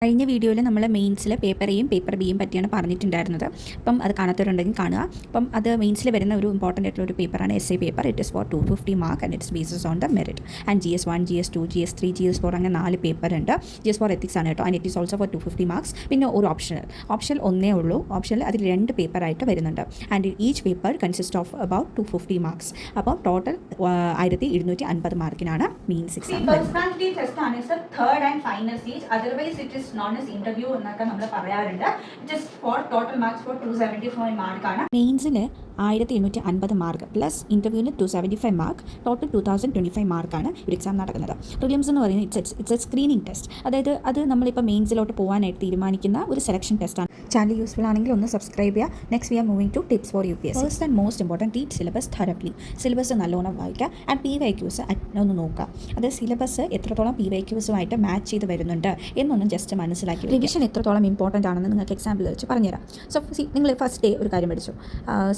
കഴിഞ്ഞ വീഡിയോയിൽ നമ്മൾ മെയിൻസിൽ പേപ്പർ എയും പേപ്പർ ബിയും പറ്റിയാണ് പറഞ്ഞിട്ടുണ്ടായിരുന്നത്. അപ്പം അത് കാണാത്തവരുണ്ടെങ്കിൽ കാണുക. അപ്പം അത് മെയിൻസിൽ വരുന്ന ഒരു ഇമ്പോർട്ടൻ്റ് ആയിട്ടുള്ള ഒരു പേപ്പറാണ് essay paper. It is for 250 mark and it's bases on the merit. And GS1, GS2, GS3, GS4 അങ്ങനെ 4 പേപ്പർ ഉണ്ട്. GS4 എത്തിക്സ് ആണ് കേട്ടോ. And it is also for 250 marks. പിന്നെ ഒരു ഓപ്ഷണൽ ഒന്നേ ഉള്ളൂ. ഓപ്ഷണൽ അതിൽ 2 പേപ്പറായിട്ട് വരുന്നുണ്ട്. And each paper consist of about 250 marks. അപ്പം ടോട്ടൽ 1750 മാർക്കിനാണ് മെയിൻസ് എക്സാം. പേഴ്സണാലിറ്റി ടെസ്റ്റ് ആണ് third and final stage. Otherwise it is known as interview എന്നൊക്കെ നമ്മൾ പറയാറുണ്ട്. Just for total marks for 275 മാർക്കാണ്. മെയിൻസിൽ 1750 മാർക്ക് പ്ലസ് ഇൻ്റർവ്യൂവിന് 275 മാർക്ക്, ടോട്ടൽ 2025 മാർക്കാണ് ഒരു എക്സാം നടക്കുന്നത്. പ്രിലിംസ് എന്ന് പറയുന്നത് ഇറ്റ്സ് എ സ്ക്രീനിങ് ടെസ്റ്റ്. അതായത് അത് നമ്മളിപ്പോൾ മെയിൻസിലോട്ട് പോകാനായിട്ട് തീരുമാനിക്കുന്ന ഒരു സെലക്ഷൻ ടെസ്റ്റാണ്. ചാനൽ യൂസ്ഫുൾ ആണെങ്കിൽ ഒന്ന് സബ്സ്ക്രൈബ് ചെയ്യുക. Next we are moving to tips for UPSC. First and most important, read syllabus thoroughly. Syllabus നല്ലോണം വായിക്കുക. ആൻഡ് PYQs ഒന്ന് നോക്കുക. അതായത് സിലബസ് എത്രത്തോളം PYQസുമായിട്ട് മാച്ച് ചെയ്ത് വരുന്നുണ്ട് എന്നൊന്നും ജസ്റ്റ് മനസ്സിലാക്കി. റിവിഷൻ എത്രത്തോളം ഇമ്പോർട്ടൻ്റ് ആണെന്ന് നിങ്ങൾക്ക് എക്സാമ്പിൾ വെച്ച് പറഞ്ഞുതരാം. സോ നിങ്ങൾ ഫസ്റ്റ് ഡേ ഒരു കാര്യം പഠിച്ചു,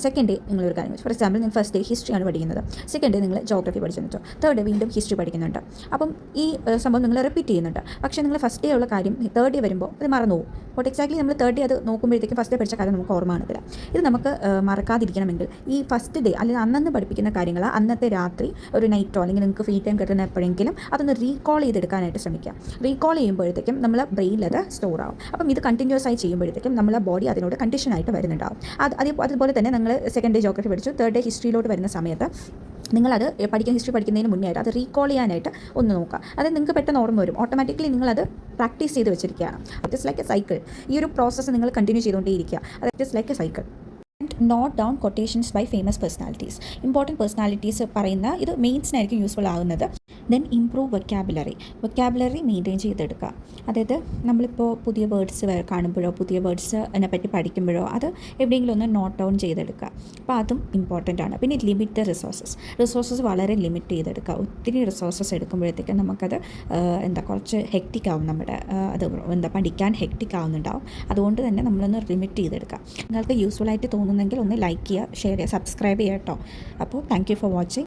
സെക്കൻഡ് ഡേ നിങ്ങളൊരു കാര്യം പഠിച്ചു. ഫോർ എക്സാമ്പിൾ നിങ്ങൾ ഫസ്റ്റ് ഡേ ഹിസ്റ്ററിയാണ് പഠിക്കുന്നത്, സെക്കൻഡ് ഡേ നിങ്ങൾ ജോഗ്രഫി പഠിച്ചിട്ടുണ്ടോ, തേർഡ് ഡേ വീണ്ടും ഹിസ്റ്ററി പഠിക്കുന്നുണ്ട്. അപ്പം ഈ സംഭവം നിങ്ങൾ റിപ്പീറ്റ് ചെയ്യുന്നുണ്ട്. പക്ഷേ നിങ്ങൾ ഫസ്റ്റ് ഡേ ഉള്ള കാര്യം തേർഡ് ഡേ വരുമ്പോൾ അത് മറന്നു പോകും. ബട്ട് എക്സാക്ട്ലി നമ്മൾ തേർഡ് ഡേ അത് നോക്കുമ്പോഴത്തേക്കും ഫസ്റ്റ് ഡേ പഠിച്ച കാര്യം നമുക്ക് ഓർമ്മ കാണത്തില്ല. ഇത് നമുക്ക് മറക്കാതിരിക്കണമെങ്കിൽ ഈ ഫസ്റ്റ് ഡേ അല്ലെങ്കിൽ അന്നന്ന് പഠിപ്പിക്കുന്ന കാര്യങ്ങൾ അന്നത്തെ രാത്രി ഒരു നൈറ്റോ അല്ലെങ്കിൽ നിങ്ങൾക്ക് ഫ്രീ ടൈം കിട്ടുന്ന എപ്പോഴെങ്കിലും അതൊന്ന് റീകോൾ ചെയ്തെടുക്കാനായിട്ട് ശ്രമിക്കുക. റീകോൾ ചെയ്യുമ്പോഴത്തേക്കും നമ്മളെ ബ്രെയിനിൽ അത് സ്റ്റോർ ആവും. അപ്പം ഇത് കണ്ടിന്യൂസ് ആയി ചെയ്യുമ്പോഴത്തേക്കും നമ്മളെ ബോഡി അതിനോട് കണ്ടീഷനായിട്ട് വരുന്നുണ്ടാവും. അതുപോലെ തന്നെ നിങ്ങൾ സെക്കൻഡ് ഡേ ജോഗ്രഫി പഠിച്ചു, തേർഡ് ഡേ ഹിസ്റ്ററിയിലോട്ട് വരുന്ന സമയത്ത് നിങ്ങളത് ഹിസ്റ്ററി പഠിക്കുന്നതിന് മുന്നേ ആയിട്ട് അത് റീകോൾ ചെയ്യാനായിട്ട് ഒന്ന് നോക്കുക. അതായത് നിങ്ങൾക്ക് പെട്ടെന്ന് ഓർമ്മ വരും. ഓട്ടോമാറ്റിക്കലി നിങ്ങളത് പ്രാക്ടീസ് ചെയ്ത് വെച്ചിരിക്കുകയാണ്. It is like a cycle. ഈ ഒരു പ്രോസസ്സ് നിങ്ങൾ കണ്ടിന്യൂ ചെയ്തുകൊണ്ടേയിരിക്കുക. അത് it is like a cycle. Note down quotations by famous personalities. Important personalities പറയുന്ന ഇത് മെയിൻസിനായിരിക്കും യൂസ്ഫുൾ ആകുന്നത്. ദെൻ ഇംപ്രൂവ് വൊക്കാബുലറി മെയിൻറ്റെയിൻ ചെയ്തെടുക്കുക. അതായത് നമ്മളിപ്പോൾ പുതിയ വേർഡ്സ് കാണുമ്പോഴോ പുതിയ വേർഡ്സിനെ പറ്റി പഠിക്കുമ്പോഴോ അത് എവിടെയെങ്കിലും ഒന്ന് നോട്ട് ഡൗൺ ചെയ്തെടുക്കുക. അപ്പോൾ അതും ഇമ്പോർട്ടൻ്റ് ആണ്. പിന്നെ ലിമിറ്റ് റിസോഴ്സസ് വളരെ ലിമിറ്റ് ചെയ്തെടുക്കുക. ഒത്തിരി റിസോഴ്സസ് എടുക്കുമ്പോഴത്തേക്കും നമുക്കത് കുറച്ച് ഹെക്റ്റിക് ആവും. അത് പഠിക്കാൻ ഹെക്റ്റിക് ആവുന്നുണ്ടാവും. അതുകൊണ്ട് തന്നെ നമ്മളൊന്ന് ലിമിറ്റ് ചെയ്തെടുക്കുക. നിങ്ങൾക്ക് യൂസ്ഫുൾ ആയിട്ട് തോന്നുന്നെങ്കിൽ ഒന്ന് ലൈക്ക് ചെയ്യുക, ഷെയർ ചെയ്യുക, സബ്സ്ക്രൈബ് ചെയ്യുക കേട്ടോ. അപ്പോൾ താങ്ക് യു ഫോർ വാച്ചിങ്.